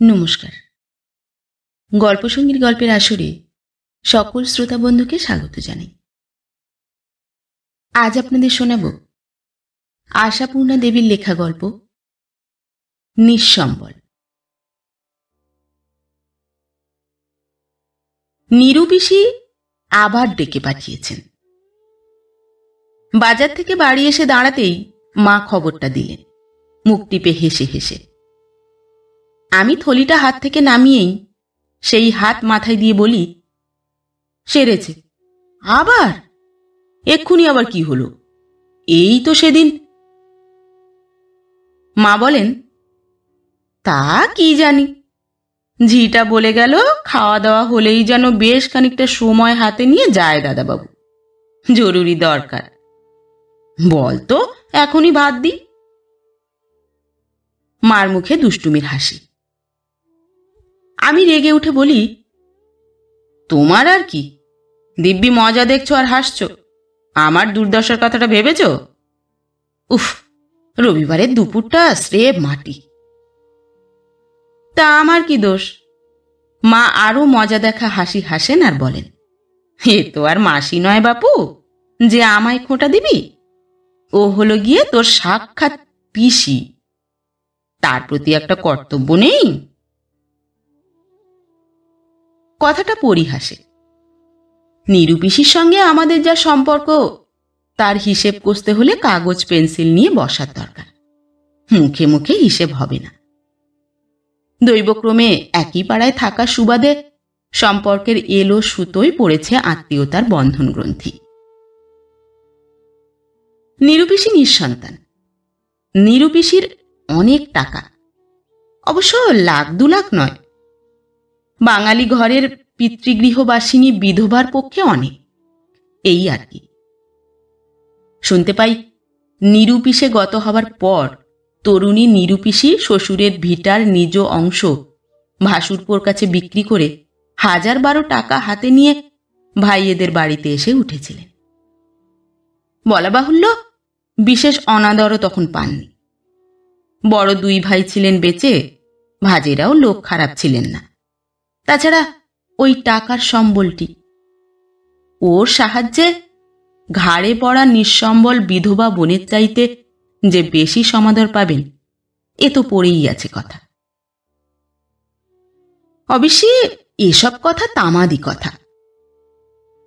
নমস্কার। গল্পসঙ্গীর গল্পের আসরে সকল শ্রোতা বন্ধুকে স্বাগত জানাই। আজ আপনাদের শোনাব আশাপূর্ণা দেবীর লেখা গল্প নিঃসম্বল। নীরু পিসি আবার ডেকে পাঠিয়েছেন। বাজার থেকে বাড়ি এসে দাঁড়াতেই মা খবরটা দিলেন, মুখ টিপে হেসে হেসে। আমি থলিটা হাত থেকে নামিয়েই সেই হাত মাথায় দিয়ে বলি, সেরেছে। আবার? এক্ষুনি আবার কি হলো? এই তো সেদিন। মা বলেন, তা কি জানি, ঝিটা বলে গেল খাওয়া দাওয়া হলেই যেন বেশ খানিকটা সময় হাতে নিয়ে যায় দাদাবাবু, জরুরি দরকার। বলতো এখনই ভাত দি। মার মুখে দুষ্টুমির হাসি। আমি রেগে উঠে বলি, তোমার আর কি, দিব্যি মজা দেখছো আর হাসছো। আমার দুর্দশার কথাটা ভেবেছ? উফ, রবিবারের দুপুরটা স্রেফ মাটি। তা আমার কি দোষ? মা আরো মজা দেখা হাসি হাসেন আর বলেন, এ তো আর মাসি নয় বাপু যে আমায় খোঁটা দিবি। ও হলো গিয়ে তোর সাক্ষাৎ পিসি, তার প্রতি একটা কর্তব্য নেই? কথাটা পরিহাসে। নীরু পিসির সঙ্গে আমাদের যা সম্পর্ক, তার হিসেব কষতে হলে কাগজ পেন্সিল নিয়ে বসার দরকার। মুখে মুখে হিসেব হবে না। দৈবক্রমে একই পাড়ায় থাকা সুবাদে সম্পর্কের এলো সুতোয় পড়েছে আত্মীয়তার বন্ধন গ্রন্থি। নীরু পিসি নিঃসন্তান। নীরু পিসির অনেক টাকা, অবশ্য লাখ দু লাখ নয়। বাঙালি ঘরের পিতৃগৃহবাসিনী বিধবার পক্ষে অনেক, এই আর কি। শুনতে পাই নীরু পিসে গত হবার পর তরুণী নীরু পিসি শ্বশুরের ভিটার নিজ অংশ ভাসুরপোর কাছে বিক্রি করে 1012 টাকা হাতে নিয়ে ভাইয়েদের বাড়িতে এসে উঠেছিলেন। বলা বাহুল্য, বিশেষ অনাদরও তখন পাননি। বড় দুই ভাই ছিলেন বেঁচে, ভাজেরাও লোক খারাপ ছিলেন না। তাছাড়া ওই টাকার সম্বলটি, ওর সাহায্যে ঘাড়ে পড়া নিঃসম্বল বিধবা বোনের চাইতে যে বেশি সমাদর পাবেন, এ তো পড়েই আছে কথা। অবশ্যই এসব কথা তামাদি কথা।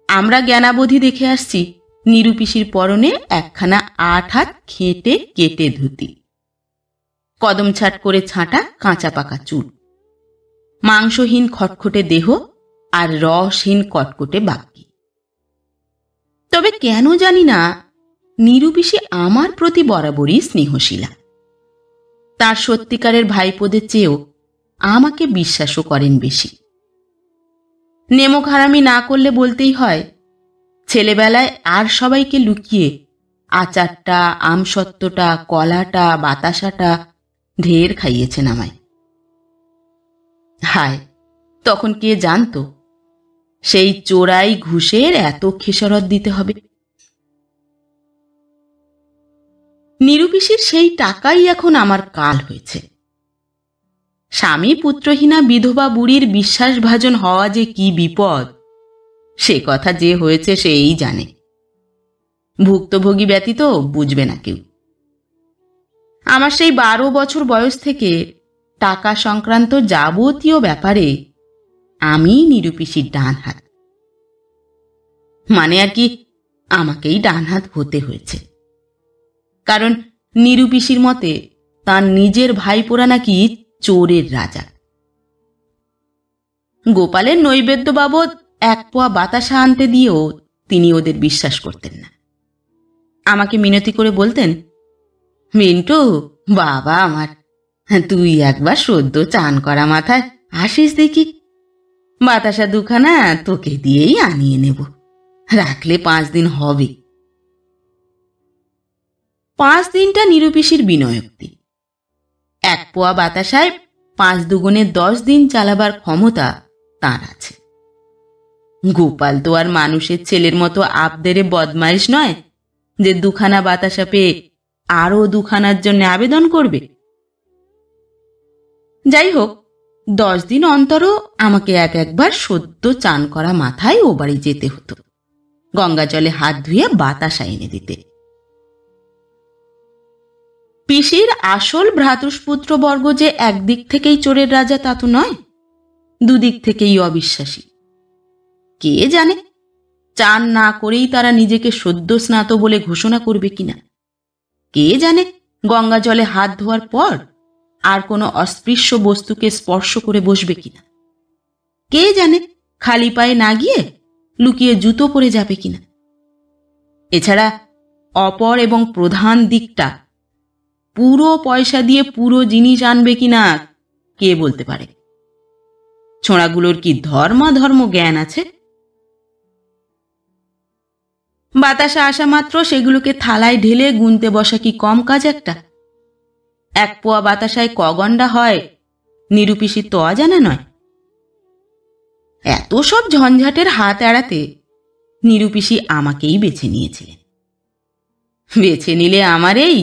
আমরা জ্ঞানাবধি দেখে আসছি নীরু পিসির পরনে একখানা 8 হাত খেটে কেটে ধুতি, কদম ছাট করে ছাঁটা কাঁচা পাকা চুল, মাংসহীন খটখটে দেহ আর রসহীন কটকটে বাক্যি। তবে কেন জানি না নীরু পিসি আমার প্রতি বরাবরই স্নেহশীলা। তার সত্যিকারের ভাইপোদের চেয়েও আমাকে বিশ্বাসও করেন বেশি। নেমক হারামি না করলে বলতেই হয়, ছেলেবেলায় আর সবাইকে লুকিয়ে আচারটা, আমসত্ত্বটা, কলাটা, বাতাসাটা ঢের খাইয়েছেন আমায়। হায়, তখন কে জানতো সেই চোরাই ঘুষের এত খেসারত দিতে হবে। নীরু পিসির সেই টাকাই এখন আমার কাল হয়েছে। স্বামী পুত্রহীনা বিধবা বুড়ির বিশ্বাসভাজন হওয়া যে কি বিপদ, সে কথা যে হয়েছে সেই জানে। ভুক্তভোগী ব্যতীত বুঝবে না কেউ। আমার সেই 12 বছর বয়স থেকে টাকা সংক্রান্ত যাবতীয় ব্যাপারে আমি নীরু পিসির ডান হাত। মানে আর কি, আমাকেই ডান হাত হতে হয়েছে। কারণ নীরু পিসির মতে তার নিজের ভাইপোরা নাকি চোরের রাজা। গোপালের নৈবেদ্য বাবদ 1 পোয়া বাতাসা আনতে দিয়েও তিনি ওদের বিশ্বাস করতেন না। আমাকে মিনতি করে বলতেন, মিন্টু বাবা আমার, তুই একবার সদ্য চান করা মাথায় আসিস দেখি, বাতাসা 2খানা তোকে দিয়েই আনিয়ে নেব, রাখলে 5 দিন হবে। 5 দিনটা নীরু পিসির বিনয়োক্তি। 1 পোয়া বাতাসায় 5 দুগুণে 10 দিন চালাবার ক্ষমতা তার আছে। গোপাল তো আর মানুষের ছেলের মতো আবদেরে বদমাইশ নয় যে 2খানা বাতাসা পেয়ে আরও 2খানার জন্য আবেদন করবে। যাই হোক, 10 দিন অন্তরও আমাকে একবার সদ্য চান করা মাথায় ও বাড়ি যেতে হতো, গঙ্গা জলে হাত ধুয়ে বাতাসা এনে দিতে। পিসির আসল ভ্রাতুষ্পুত্র বর্গ যে একদিক থেকেই চোরের রাজা তা তো নয়, দুদিক থেকেই অবিশ্বাসী। কে জানে চান না করেই তারা নিজেকে সদ্য স্নাত বলে ঘোষণা করবে কিনা। কে জানে গঙ্গা জলে হাত ধোয়ার পর আর কোনো অস্পৃশ্য বস্তুকে স্পর্শ করে বসবে কিনা। কে জানে খালি পায়ে না গিয়ে লুকিয়ে জুতো পরে যাবে কিনা। এছাড়া অপর এবং প্রধান দিকটা, পুরো পয়সা দিয়ে পুরো জিনিস আনবে কিনা কে বলতে পারে। ছোঁড়াগুলোর কি ধর্ম জ্ঞান আছে? বাতাসা আসা মাত্র সেগুলোকে থালায় ঢেলে গুনতে বসা কি কম কাজ একটা? 1 পোয়া বাতাসায় কগন্ডা হয় নিরুপিসি তো অজানা নয়। এত সব ঝঞ্ঝাটের হাত এড়াতে নিরুপিসি আমাকেই বেছে নিয়েছিলেন। বেছে নিলে আমার এই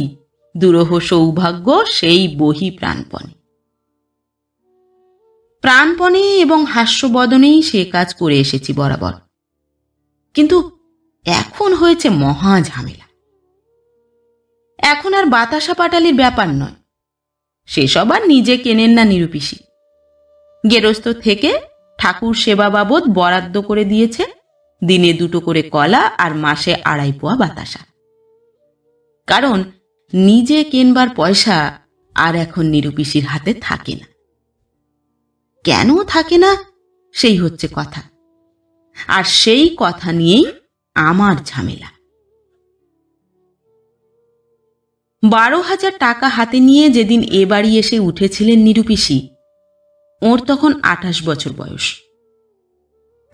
দুরূহ সৌভাগ্য সেই বহি প্রাণপণে এবং হাস্যবদনেই সে কাজ করে এসেছি বরাবর। কিন্তু এখন হয়েছে মহা ঝামেলা। এখন আর বাতাসা পাটালির ব্যাপার নয়, সেসব আর নিজে কেনেন না নিরুপিসি। গেরস্থ থেকে ঠাকুর সেবা বাবদ বরাদ্দ করে দিয়েছে দিনে 2টো করে কলা আর মাসে 2.5 পোয়া বাতাসা। কারণ নিজে কেনবার পয়সা আর এখন নিরুপিসির হাতে থাকে না। কেন থাকে না সেই হচ্ছে কথা, আর সেই কথা নিয়েই আমার ঝামেলা। 12,000 টাকা হাতে নিয়ে যেদিন এ বাড়ি এসে উঠেছিলেন নিরুপিসি, ওর তখন 28 বছর বয়স,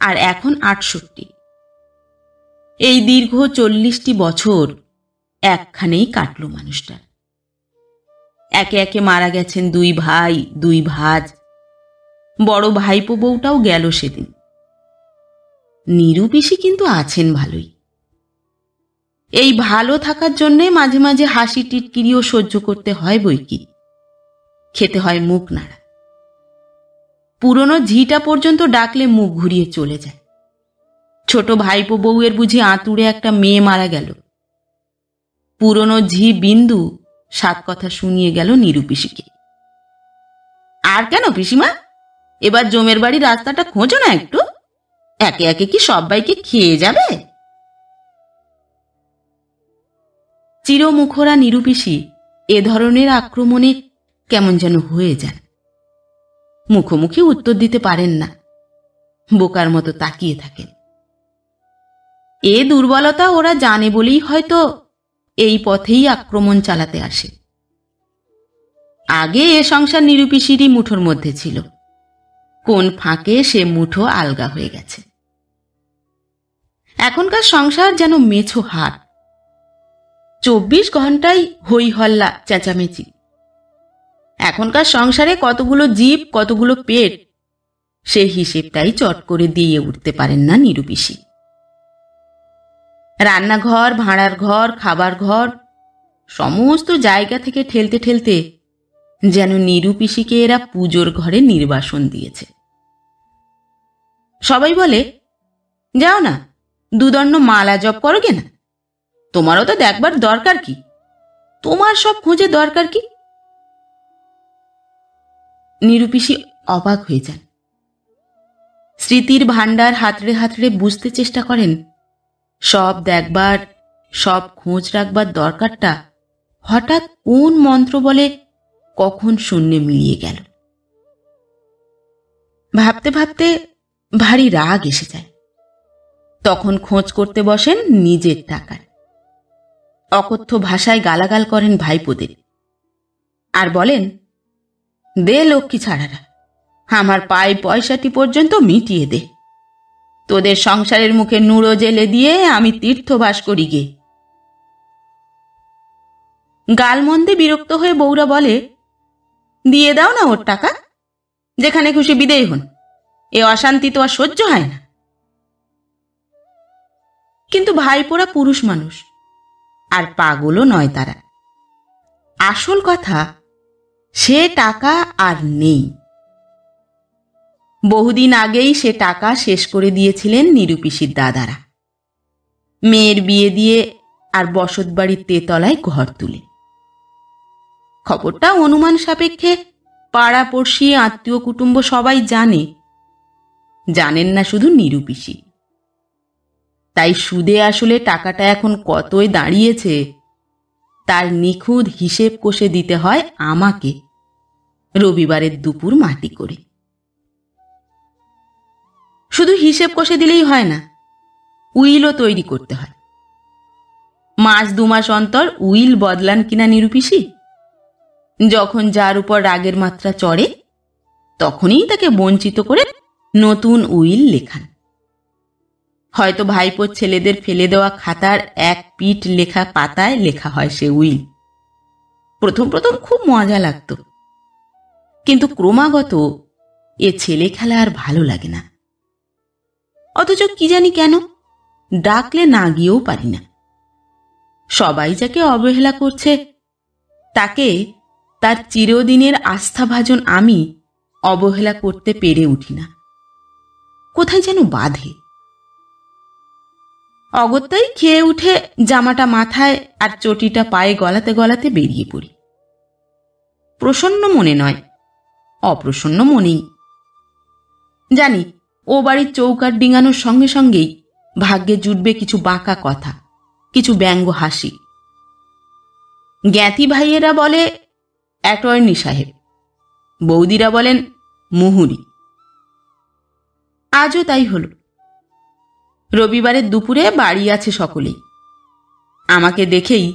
আর এখন 68। এই দীর্ঘ 40টি বছর একখানেই কাটল মানুষটার। একে একে মারা গেছেন 2 ভাই 2 ভাজ। বড় ভাইপো বউটাও গেল সেদিন। নিরুপিসি কিন্তু আছেন ভালোই। এই ভালো থাকার জন্যে মাঝে মাঝে হাসি টিটকিরিও সহ্য করতে হয় বইকি, খেতে হয় মুখ নাড়া। পুরনো ঝিটা পর্যন্ত ডাকলে মুখ ঘুরিয়ে চলে যায়। ছোট ভাইপো বউয়ের বুঝি আঁতুড়ে একটা মেয়ে মারা গেল। পুরনো ঝি বিন্দু 7 কথা শুনিয়ে গেল নিরুপিসিকে। আর কেন পিসিমা, এবার জমের বাড়ি রাস্তাটা খোঁজো না একটু, একে একে কি সবাইকে খেয়ে যাবে? চিরমুখরা নিরুপিসি এ ধরনের আক্রমণে কেমন যেন হয়ে যান। মুখোমুখি উত্তর দিতে পারেন না, বোকার মতো তাকিয়ে থাকেন। এ দুর্বলতা ওরা জানে বলেই হয়তো এই পথেই আক্রমণ চালাতে আসে। আগে এ সংসার নিরুপিসিরই মুঠোর মধ্যে ছিল, কোন ফাঁকে সে মুঠো আলগা হয়ে গেছে। এখনকার সংসার যেন মেছো হাট, 24 ঘন্টায় হই হল্লা চেঁচামেচি। এখনকার সংসারে কতগুলো জীব কতগুলো পেট, সে হিসেবটাই চট করে দিয়ে উঠতে পারেন না নিরুপিসি। রান্নাঘর, ভাঁড়ার ঘর, খাবার ঘর, সমস্ত জায়গা থেকে ঠেলতে ঠেলতে যেন নিরুপিসিকে এরা পুজোর ঘরে নির্বাসন দিয়েছে। সবাই বলে, যাও না 2 দণ্ড মালা জপ করো গে না, তোমারও তো দেখবার দরকার কি, তোমার সব খুঁজে দরকার কি? নিরুপিসি অবাক হয়ে যান। স্মৃতির ভাণ্ডার হাতড়ে হাতড়ে বুঝতে চেষ্টা করেন সব দেখবার, সব খোঁজ রাখবার দরকারটা হঠাৎ কোন মন্ত্র বলে কখন শূন্যে মিলিয়ে গেল। ভাবতে ভাবতে ভারী রাগ এসে যায়। তখন খোঁজ করতে বসেন নিজের টাকায়। অকথ্য ভাষায় গালাগাল করেন ভাইপোদের, আর বলেন, দে লক্ষ্মী ছাড়ারা, আমার পায়ে পয়সাটি পর্যন্ত মিটিয়ে দে। তোদের সংসারের মুখে নুড়ো জেলে দিয়ে আমি তীর্থবাস করি গে। গালমন্দে বিরক্ত হয়ে বউরা বলে, দিয়ে দাও না ওর টাকা, যেখানে খুশি বিদেয় হন, এ অশান্তি তো আর সহ্য হয় না। কিন্তু ভাইপোরা পুরুষ মানুষ, আর পাগলও নয় তারা। আসল কথা, সে টাকা আর নেই। বহুদিন আগেই সে টাকা শেষ করে দিয়েছিলেন নিরুপিসির দাদারা, মেয়ের বিয়ে দিয়ে আর বসতবাড়ির তেতলায় ঘর তুলে। খবরটা অনুমান সাপেক্ষে পাড়াপড়শি, আত্মীয় কুটুম্ব সবাই জানেন না শুধু নিরুপিসি। তাই সুদে আসলে টাকাটা এখন কতই দাঁড়িয়েছে তার নিখুঁত হিসেব কষে দিতে হয় আমাকে রবিবারের দুপুর মাটি করে। শুধু হিসেব কষে দিলেই হয় না, উইলও তৈরি করতে হয়। মাস 2 মাস অন্তর উইল বদলান কিনা নিরুপিসি? যখন যার উপর রাগের মাত্রা চড়ে তখনই তাকে বঞ্চিত করে নতুন উইল লেখান। হয়তো ভাইপোর ছেলেদের ফেলে দেওয়া খাতার এক পিঠ লেখা পাতায় লেখা হয় সে উইল। প্রথম প্রথম খুব মজা লাগতো, কিন্তু ক্রমাগত এ ছেলে খেলা আর ভালো লাগে না। অথচ কি জানি কেন ডাকলে না গিয়েও পারি না। সবাই যাকে অবহেলা করছে তাকে তার চিরদিনের আস্থাভাজন আমি অবহেলা করতে পেরে উঠি না। কোথায় যেন বাধে। অগত্যাই খেয়ে উঠে জামাটা মাথায় আর চটিটা পায়ে গলাতে গলাতে বেরিয়ে পড়ি। প্রসন্ন মনে নয়, অপ্রসন্ন মনেই। জানি ও বাড়ির চৌকাঠ ডিঙানোর সঙ্গে সঙ্গেই ভাগ্যে জুটবে কিছু বাঁকা কথা, কিছু ব্যঙ্গ হাসি। জ্ঞাতি ভাইয়েরা বলে অ্যাটর্নি সাহেব, বৌদিরা বলেন মুহুরি। আজও তাই হল। রবিবারের দুপুরে বাড়ি আছে সকলেই। আমাকে দেখেই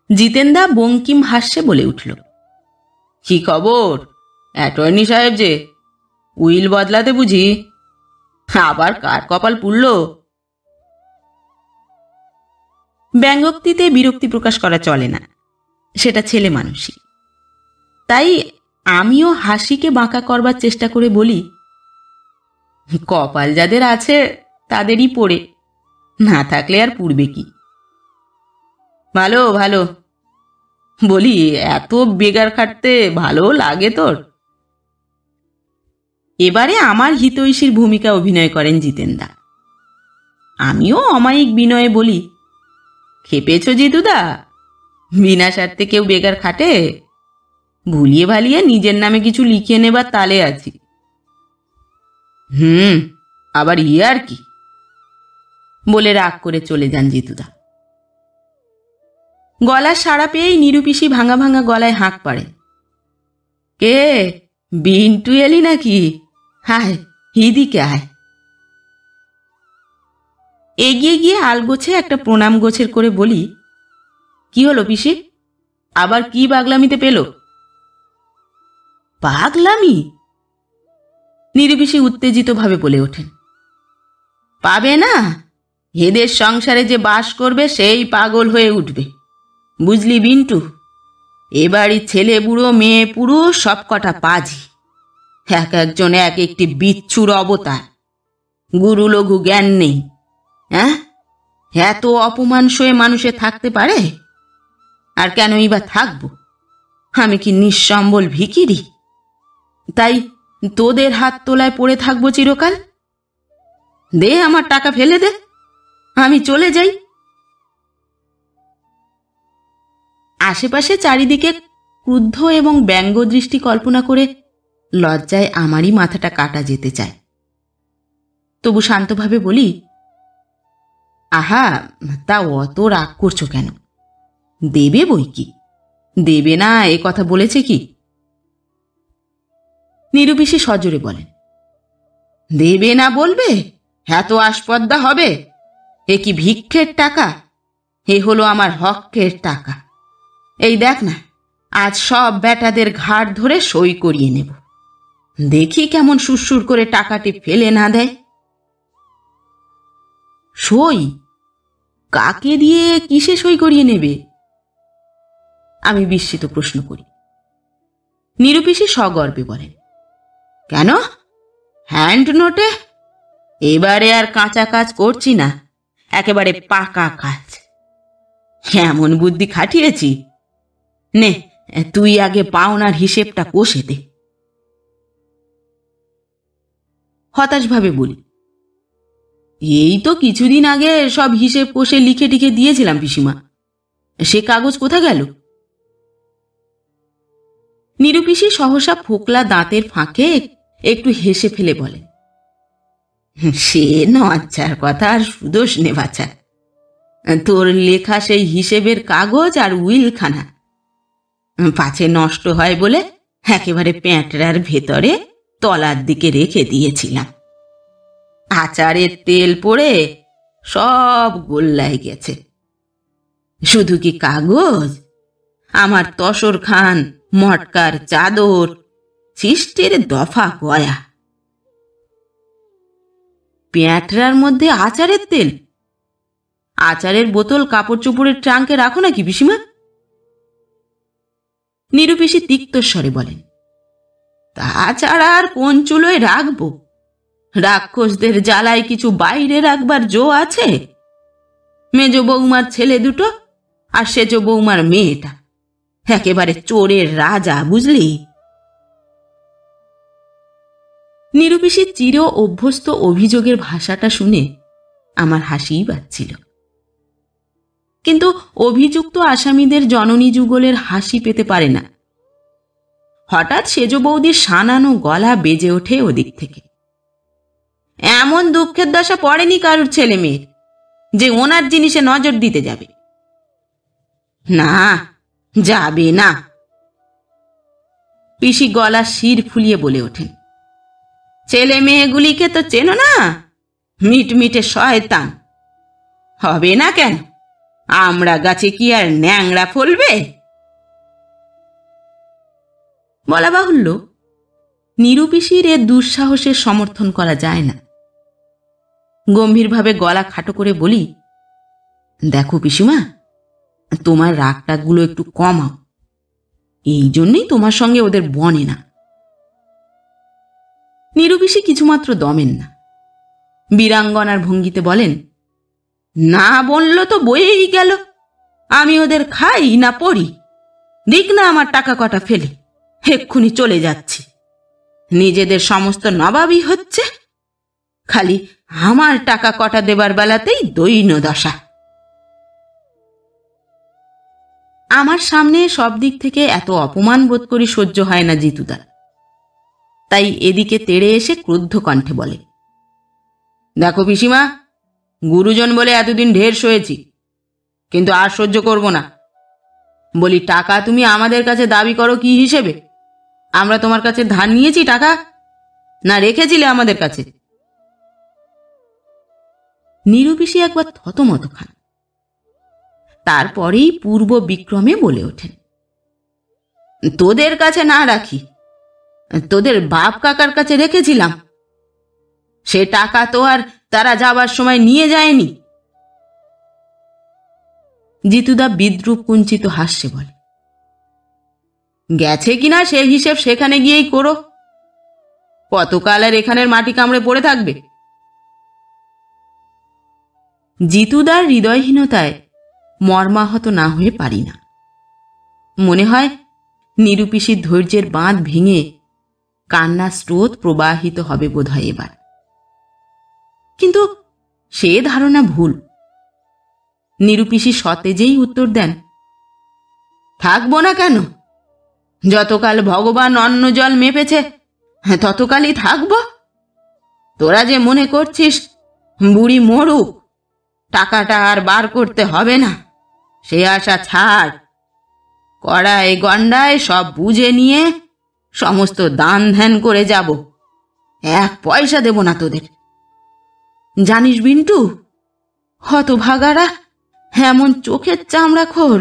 জিতেনদা বঙ্কিম হাস্যে বলে উঠল, কি খবর অ্যাটর্নি সাহেব যে, উইল বদলাতে বুঝি? আবার কার কপাল পুড়ল? ব্যঙ্গোক্তিতে বিরক্তি প্রকাশ করা চলে না, সেটা ছেলে মানুষই। তাই আমিও হাসিকে বাঁকা করবার চেষ্টা করে বলি, কপাল যাদের আছে তাদেরই পড়ে, না থাকলে আর পুড়বে কি? ভালো ভালো। বলি, এত বেগার খাটতে ভালো লাগে তোর? এবারে আমার হিতৈষীর ভূমিকা অভিনয় করেন জিতেনদা। আমিও অমায়িক বিনয়ে বলি, খেপেছ জিতুদা? বিনা স্বার্থে কেউ বেগার খাটে? ভুলিয়ে ভালিয়ে নিজের নামে কিছু লিখিয়ে নেবার তালে আছি। আবার আর কি বলে রাগ করে চলে যান জিতুদা। গলার সাড়া পেয়েই নিরুপিসি ভাঙা ভাঙা গলায় হাঁক পাড়ে, কে বিন্টু এলি নাকি? হায়, হিদিকে আয়। এগিয়ে গিয়ে আলগোছে একটা প্রণাম গোছের করে বলি, কি হলো পিসি, আবার কি পাগলামিতে পেল? পাগলামি? নিরুপিসি উত্তেজিত ভাবে বলে ওঠেন, পাবে না? এদের সংসারে যে বাস করবে সেই পাগল হয়ে উঠবে, বুঝলি বিন্টু? এবারই ছেলে বুড়ো মেয়ে পুরুষ সব কটা পাজি, এক একজন এক একটি বিচ্ছুর অবতার। গুরু লঘু জ্ঞান নেই। এত অপমান সয়ে মানুষে থাকতে পারে? আর কেনই বা থাকবো? আমি কি নিঃসম্বল ভিখিরি? তাই তোদের হাত তোলায় পড়ে থাকবো চিরকাল? দে আমার টাকা, ফেলে দে, আমি চলে যাই। আশেপাশে চারিদিকে ক্রুদ্ধ এবং ব্যঙ্গ দৃষ্টি কল্পনা করে লজ্জায় আমারই মাথাটা কাটা যেতে চায়। তবু শান্তভাবে বলি, আহা, তা অত রাগ করছো কেন? দেবে বই কি, দেবে না এ কথা বলেছে কি? নিরুপিসি সজোরে বলেন, দেবে না বলবে? এত আসপদ্দা হবে? এ কি ভিক্ষের টাকা? এ হলো আমার হকের টাকা। এই দেখ না, আজ সব বেটাদের ঘাড় ধরে সই করিয়ে নেব। দেখি কেমন সুরসুর করে টাকাটি ফেলে না দেয়। সই? কাকে দিয়ে কিসে সই করিয়ে নেবে? আমি বিস্মিত প্রশ্ন করি। নিরুপিসি সগর্বে বলেন, কেন, হ্যান্ড নোটে? এবারে আর কাঁচা কাজ করছি না, একেবারে পাকা কাজ। এমন বুদ্ধি খাটিয়েছি। নে, তুই আগে পাওনার হিসেবটা কষে দে। হতাশভাবে বলি, এই তো কিছুদিন আগে সব হিসেব কষে লিখে টিখে দিয়েছিলাম পিসিমা, সে কাগজ কোথা গেল? নিরুপিসি সহসা ফোকলা দাঁতের ফাঁকে একটু হেসে ফেলে বলে, সে লজ্জার কথা আর সুদোষ নে বাছা, তোর লেখা সেই হিসেবের কাগজ আর উইলখানা পাছে নষ্ট হয় বলে একেবারে প্যাঁটরার ভেতরে তলার দিকে রেখে দিয়েছিলাম। আচারের তেল পড়ে সব গোল্লায় গেছে। শুধু কি কাগজ, আমার তসর খান, মটকার চাদর, ছিষ্টের দফা গয়া। প্যাঁটরার মধ্যে আচারের তেল? আচারের বোতল কাপড় চোপড়ের ট্রাঙ্কে রাখো নাকি পিসিমা? নিরুপিসি তিক্তস্বরে বলেন, তাছাড়া আর কোন চুলোয় রাখবো? রাক্ষসদের জ্বালায় কিছু বাইরে রাখবার জো আছে? মেজ বৌমার ছেলে দুটো আর সেজ বৌমার মেয়েটা একেবারে চোরের রাজা, বুঝলি? নিরুপিসির চির অভ্যস্ত অভিযোগের ভাষাটা শুনে আমার হাসিই পাচ্ছিল, কিন্তু অভিযুক্ত আসামিদের জননী যুগলের হাসি পেতে পারে না। হঠাৎ সেজ বৌদির সানানো গলা বেজে ওঠে ওদিক থেকে, এমন দুঃখের দশা পড়েনি কারুর ছেলে মেয়ের যে ওনার জিনিসে নজর দিতে যাবে। না, যাবে না। পিসি গলা শির ফুলিয়ে বলে ওঠেন, ছেলে মেয়েগুলিকে তো চেনো না, মিটমিটে শয়তান। হবে না কেন? আমরা গাছে কি আর ন্যাংরা ফলবে? বলা বাহুল্য, নিরুপিসির এ দুঃসাহসের সমর্থন করা যায় না। গম্ভীরভাবে গলা খাটো করে বলি, দেখো পিসিমা, তোমার রাগটাগুলো একটু কমাও, এই জন্যই তোমার সঙ্গে ওদের বনে না। নিরুপিসি কিছুমাত্র দমেন না, বীরাঙ্গনার ভঙ্গিতে বলেন, না বললো তো বয়েই গেল, আমি ওদের খাই না পড়ি? দিক না আমার টাকা কটা ফেলে, এক্ষুনি চলে যাচ্ছি। নিজেদের সমস্ত নবাবই হচ্ছে, খালি আমার টাকা কটা দেবার বেলাতেই দৈন্য দশা। আমার সামনে সব দিক থেকে এত অপমান বোধ করি সহ্য হয় না জিতুদার, তাই এদিকে তেড়ে এসে ক্রুদ্ধ কণ্ঠে বলে, দেখো পিসিমা, গুরুজন বলে এতদিন ঢের সয়েছি, কিন্তু আর সহ্য করব না। বলি, টাকা তুমি আমাদের কাছে দাবি করো কি হিসেবে? আমরা তোমার কাছে ধার নিয়েছি টাকা, না রেখেছিলে আমাদের কাছে? নিরুপিসি একবার থতমত খান, তারপরেই পূর্ব বিক্রমে বলে ওঠেন, তোদের কাছে না রাখি, তোদের বাপ কাকার কাছে রেখেছিলাম। সে টাকা তো আর তারা যাবার সময় নিয়ে যায়নি। জিতুদা বিদ্রুপ কুঞ্চিত হাস্যে বলে, গেছে কিনা সে হিসেব সেখানে গিয়েই করো, কতকাল আর এখানের মাটি কামড়ে পড়ে থাকবে? জিতুদার হৃদয়হীনতায় মর্মাহত না হয়ে পারি না। মনে হয় নিরুপিসির ধৈর্যের বাঁধ ভেঙে কান্নার স্রোত প্রবাহিত হবে বোধহয় এবার, কিন্তু সে ধারণা ভুল। নিরুপিসি সতেজেই উত্তর দেন, থাকবো না কেন? যতকাল ভগবান অন্ন জল মেপেছে ততকালই থাকবো। তোরা যে মনে করছিস বুড়ি মরুক, টাকাটা আর বার করতে হবে না, সে আশা ছাড়। কড়ায় গন্ডায় সব বুঝে নিয়ে সমস্ত দান ধ্যান করে যাব, এক পয়সা দেব না তোদের। জানিস বিন্টু, হতভাগারা এমন চোখের চামড়া খোর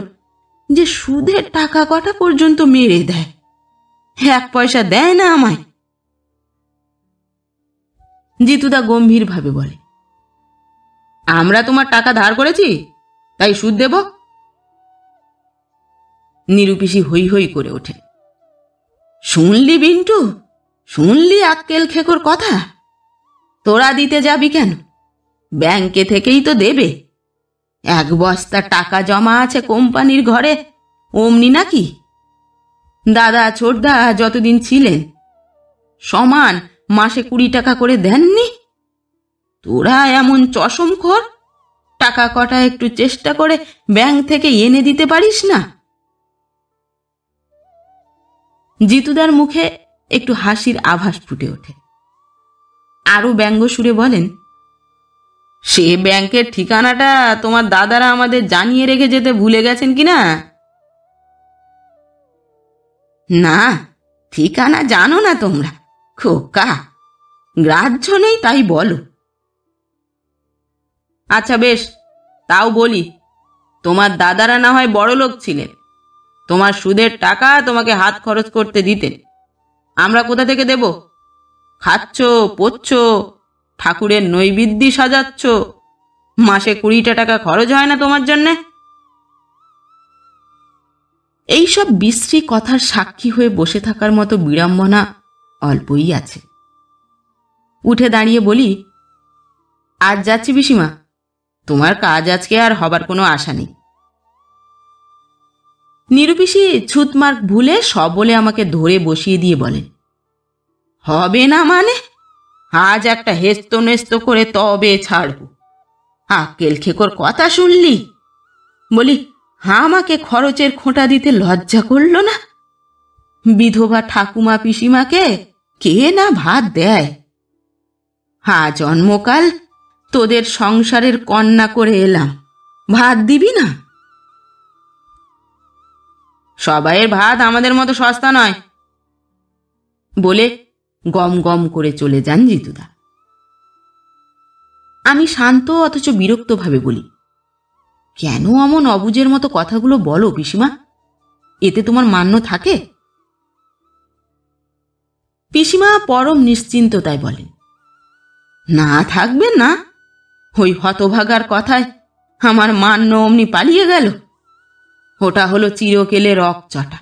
যে সুদের টাকা কটা পর্যন্ত মেরে দেয়, এক পয়সা দেয় না আমায়। জিতুদা গম্ভীরভাবে বলে, আমরা তোমার টাকা ধার করেছি তাই সুদ দেব? নিরুপিসি হৈ হৈ করে ওঠে, শুনলি বিন্টু, শুনলি আক্কেল খেকোর কথা? তোরা দিতে যাবি কেন? ব্যাংকে থেকেই তো দেবে। এক বস্তা টাকা জমা আছে কোম্পানির ঘরে, অমনি নাকি? দাদা ছোটদা যতদিন ছিলেন সমান মাসে 20 টাকা করে দেননি? তোরা এমন চশমখোর, টাকা কটা একটু চেষ্টা করে ব্যাংক থেকে এনে দিতে পারিস না? জিতুদার মুখে একটু হাসির আভাস ফুটে ওঠে। আরো ব্যঙ্গ সুরে বলেন, সে ব্যাংকের ঠিকানাটা তোমার দাদারা আমাদের জানিয়ে রেখে যেতে ভুলে গেছেন কিনা? না, ঠিকানা জানো না তোমরা? খোকা, গ্রাহ্য নেই তাই বলো। আচ্ছা বেশ, তাও বলি, তোমার দাদারা না হয় বড়লোক ছিলেন, তোমার সুদের টাকা তোমাকে হাত খরচ করতে দিতেন। আমরা কোথা থেকে দেব? খাচ্ছ, পড়ছ, ঠাকুরের নৈবেদ্য সাজাচ্ছ, মাসে 20 টাকা খরচ হয় না তোমার জন্যে? এইসব বিশ্রী কথার সাক্ষী হয়ে বসে থাকার মতো বিড়ম্বনা অল্পই আছে। উঠে দাঁড়িয়ে বলি, আজ যাচ্ছি পিসিমা, তোমার কাজ আজকে আর হবার কোনো আশা নেই। নিরুপিসি ছুতমার্ক ভুলে সবলে আমাকে ধরে বসিয়ে দিয়ে বলেন, হবে না মানে? আজ একটা হেস্ত নেস্ত করে তবে ছাড়ব। আক্কেল খেকোর কথা শুনলি? বলি, আমাকে খরচের খোঁটা দিতে লজ্জা করল না? বিধবা ঠাকুমা পিসিমাকে কে না ভাত দেয়? জন্মকাল তোদের সংসারের কন্যা করে এলাম, ভাত দিবি না? সবাইয়ের ভাত আমাদের মতো সস্তা নয় বলে গম গম করে চলে যান জিতুদা। আমি শান্ত অথচ বিরক্তভাবে বলি, কেন অমন অবুঝের মতো কথাগুলো বলো পিসিমা? এতে তোমার মান্য থাকে? পিসিমা পরম নিশ্চিন্ততায় বলেন, না থাকবে না? ওই হতভাগার কথায় আমার মান্য অমনি পালিয়ে গেল? ওটা হলো চিরকেলে রক চটা।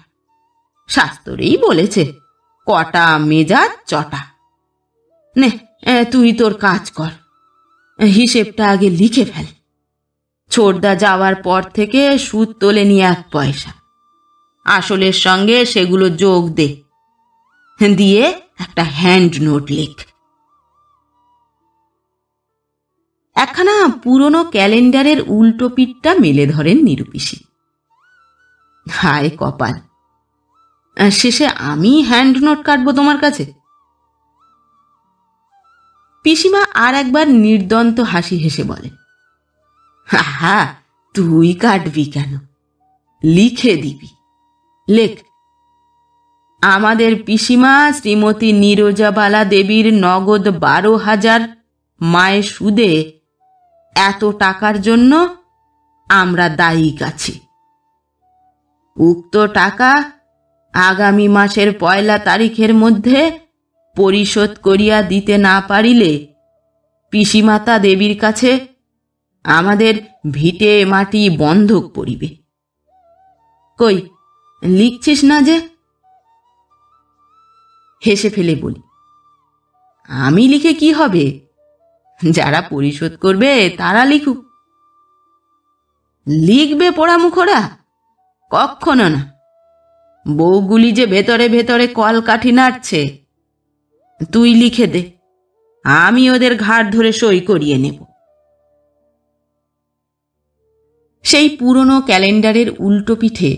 শাস্ত্রেই বলেছে, কটা মেজাজ চটা। নে, তুই তোর কাজ কর, হিসেবটা আগে লিখে ফেল। ছোটদা যাওয়ার পর থেকে সুদ তোলেনি 1 পয়সা। আসলের সঙ্গে সেগুলো যোগ দে, দিয়ে একটা হ্যান্ড নোট লেখ। একখানা পুরনো ক্যালেন্ডারের উল্টো পিঠটা মেলে ধরেন নিরুপিসি। হায় কপাল, শেষে আমি হ্যান্ড নোট কাটবো তোমার কাছে? পিসিমা আর একবার নির্দন্ত হাসি হেসে বলেন, হা, তুই কাটবি কেন? লিখে দিবি, লেখ। আমাদের পিসিমা শ্রীমতী নীরজাবালা দেবীর নগদ 12,000 মায়ের সুদে এত টাকার জন্য আমরা দায়ী আছি। উক্ত টাকা আগামী মাসের 1 তারিখের মধ্যে পরিশোধ করিয়া দিতে না পারিলে পিসিমাতা দেবীর কাছে আমাদের ভিটে মাটি বন্ধক পড়িবে। কই, লিখছিস না যে? হেসে ফেলে বলি, আমি লিখে কি হবে? যারা পরিশোধ করবে তারা লিখুক। লিখবে পোড়ামুখোরা? কখনো না। বউগুলি যে ভেতরে ভেতরে কলকাঠি নাড়ছে। তুই লিখে দে, আমি ওদের ঘাড় ধরে সই করিয়ে নেব। সেই পুরনো ক্যালেন্ডারের উল্টো পিঠে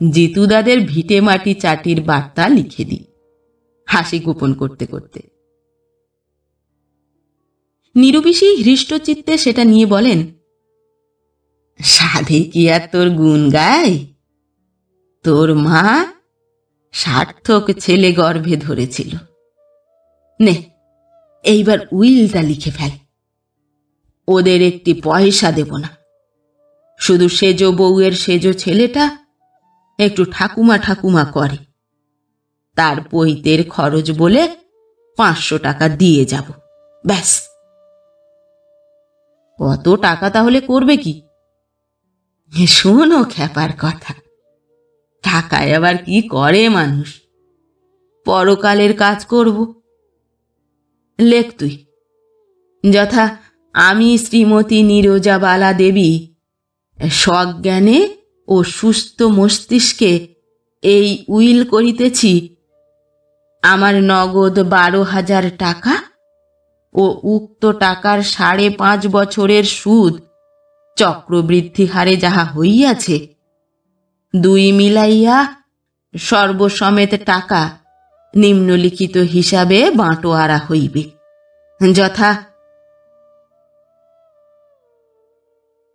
জিতুদাদের ভিটে মাটি চাটির বার্তা লিখে দিই, হাসি গোপন করতে করতে। নিরুপিসি হৃষ্টচিত্তে সেটা নিয়ে বলেন, সাধে কি আর তোর গুণ গায়? তোর মা সার্থক ছেলে গর্ভে ধরেছিল। নে, এইবার উইলটা লিখে ফেল। ওদের একটি পয়সা দেব না, শুধু সেজো বউয়ের সেজো ছেলেটা একটু ঠাকুমা ঠাকুমা করে, তার পৈতের খরচ বলে 500 টাকা দিয়ে যাব, ব্যাস। কত টাকা তাহলে করবে কি? শোনো খ্যাপার কথা, টাকায় আবার কি করে মানুষ? পরকালের কাজ করব। লেখ তুই, যথা আমি শ্রীমতী নীরজাবালা দেবী সজ্ঞানে ও সুস্থ মস্তিষ্কে এই উইল করিতেছি, আমার নগদ 12,000 টাকা ও উক্ত টাকার 5.5 বছরের সুদ চক্রবৃদ্ধি হারে যাহা হইয়াছে, দুই মিলাইয়া সর্বসমেত টাকা নিম্নলিখিত হিসাবে বাঁটোয়ারা হইবে, যথা।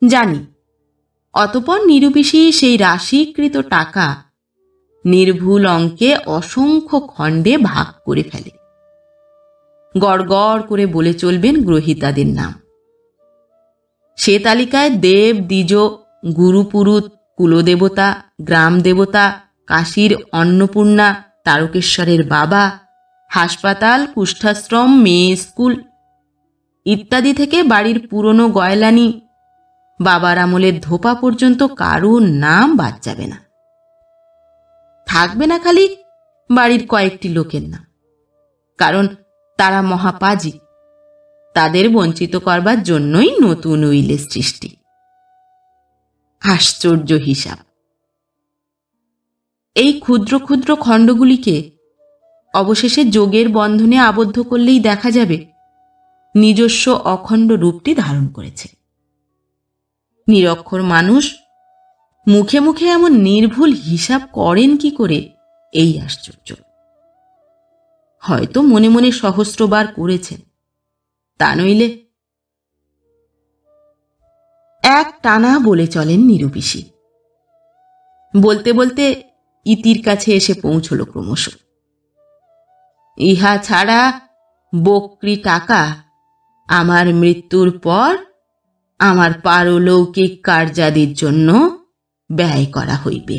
জানি। অতঃপর নিরুপিসী সেই রাশিকৃত টাকা নির্ভুল অঙ্কে অসংখ্য খণ্ডে ভাগ করে ফেলে। গড় গড় করে বলে চলবেন গ্রহীতাদের নাম। সে তালিকায় দেব, দ্বিজ, গুরুপুরুত, কুলদেবতা, গ্রাম দেবতা, কাশীর অন্নপূর্ণা, তারকেশ্বরের বাবা, হাসপাতাল, কুষ্ঠাশ্রম, মেয়ে স্কুল ইত্যাদি থেকে বাড়ির পুরনো গয়লানি, বাবার আমলের ধোপা পর্যন্ত কারুর নাম বাদ যাবে না। থাকবে না খালি বাড়ির কয়েকটি লোকের নাম, কারণ তারা মহাপাজি। তাদের বঞ্চিত করবার জন্যই নতুন উইলের সৃষ্টি। আশ্চর্য হিসাব। এই ক্ষুদ্র ক্ষুদ্র খণ্ডগুলিকে অবশেষে যোগের বন্ধনে আবদ্ধ করলেই দেখা যাবে নিজস্ব অখণ্ড রূপটি ধারণ করেছে। নিরক্ষর মানুষ মুখে মুখে এমন নির্ভুল হিসাব করেন কি করে, এই আশ্চর্য। হয়তো মনে মনে সহস্রবার করেছেন, তা নইলে। এক টানা বলে চলেন নিরুপিসী। বলতে বলতে ইতির কাছে এসে পৌঁছল ক্রমশ। ইহা ছাড়া বক্রি টাকা আমার মৃত্যুর পর আমার পারলৌকিক কার্যাদির জন্য ব্যয় করা হইবে।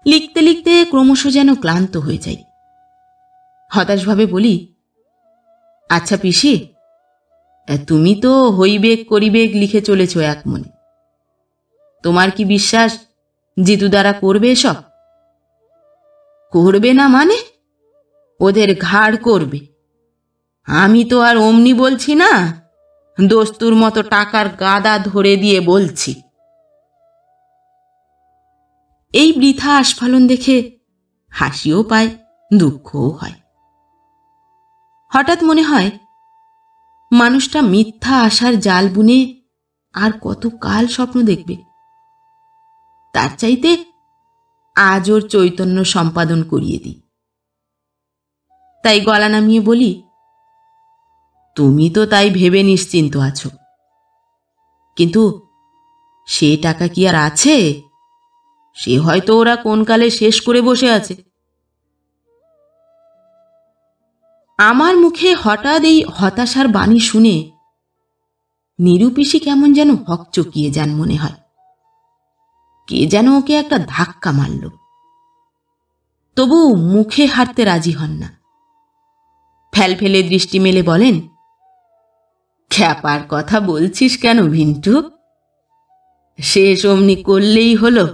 লিখতে লিখতে ক্রমশ যেন ক্লান্ত হয়ে যাই। হতাশভাবে বলি, আচ্ছা পিসি, তুমি তো হইবেক করিবেক লিখে চলেছ এক মনে। তোমার কি বিশ্বাস জিতু দ্বারা করবে এসব? করবে না মানে? ওদের ঘাড় করবে। আমি তো আর অমনি বলছি না, দস্তুর মতো টাকার গাদা ধরে দিয়ে বলছি। এই বৃথা আস্ফালন দেখে হাসিও পায়, দুঃখও হয়। হঠাৎ মনে হয় মানুষটা মিথ্যা আশার জাল বুনে আর কত কাল স্বপ্ন দেখবে। তার চাইতে আজ ওর চৈতন্য সম্পাদন করিয়ে দিই। তাই গলা নামিয়ে বলি, তুমি তো তাই ভেবে নিশ্চিন্ত আছো, কিন্তু সে টাকা কি আর আছে? সে হয়তো ওরা কোন কালে শেষ করে বসে আছে। আমার মুখে হঠাৎ এই হতাশার বাণী শুনে নিরুপিসী কেমন যেন হকচকিয়ে যান মনে হয়। কে যেন ওকে একটা ধাক্কা মারল। তবু মুখে হারতে রাজি হন না। ফেল ফেলে দৃষ্টি মেলে বলেন, খ্যাপার কথা বলছিস কেন ভিন্টু? শেষ অমনি করলেই হলো।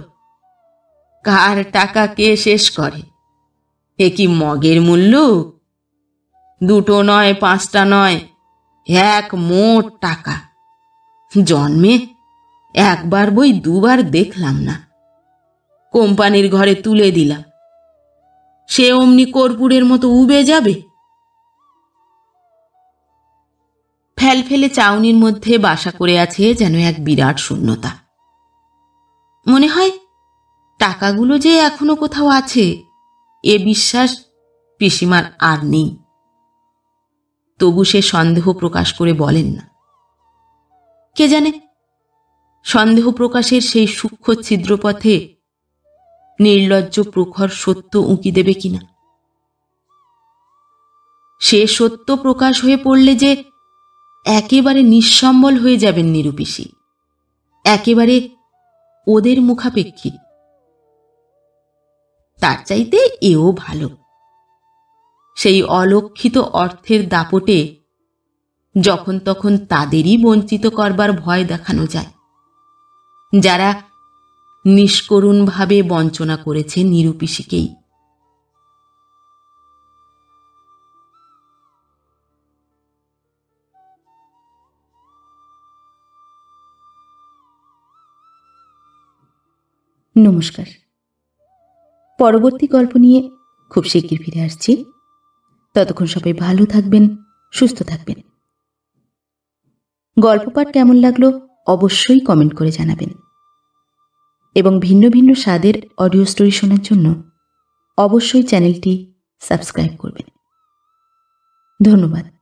কার টাকা কে শেষ করে? এ কি মগের মূল্য? দুটো নয়, পাঁচটা নয়, এক মোট টাকা। জন্মে একবার বই দুবার দেখলাম না। কোম্পানির ঘরে তুলে দিলাম, সে অমনি কর্পূরের মতো উবে যাবে। ফেল ফেলে চাউনির মধ্যে বাসা করে আছে যেন এক বিরাট শূন্যতা। মনে হয় টাকাগুলো যে এখনো কোথাও আছে, এ বিশ্বাস পিসিমার আর নেই। তবু সে সন্দেহ প্রকাশ করে বলেন না। কে জানে, সন্দেহ প্রকাশের সেই সূক্ষ্ম ছিদ্রপথে নির্লজ্জ প্রখর সত্য উঁকি দেবে কিনা। সে সত্য প্রকাশ হয়ে পড়লে যে একেবারে নিঃসম্বল হয়ে যাবেন নিরুপিসী, একেবারে ওদের মুখাপেক্ষী। তার চাইতে এও ভালো। সেই অলক্ষিত অর্থের দাপটে যখন তখন তাদেরই বঞ্চিত করবার ভয় দেখানো যায়, যারা নিষ্করুণভাবে বঞ্চনা করেছে নিরুপিসীকেই। নমস্কার। পরবর্তী গল্প নিয়ে খুব শিগগির ফিরে আসছি। ততক্ষণ সবাই ভালো থাকবেন, সুস্থ থাকবেন। গল্প পাঠ কেমন লাগলো অবশ্যই কমেন্ট করে জানাবেন এবং ভিন্ন ভিন্ন স্বাদের অডিও স্টোরি শোনার জন্য অবশ্যই চ্যানেলটি সাবস্ক্রাইব করবেন। ধন্যবাদ।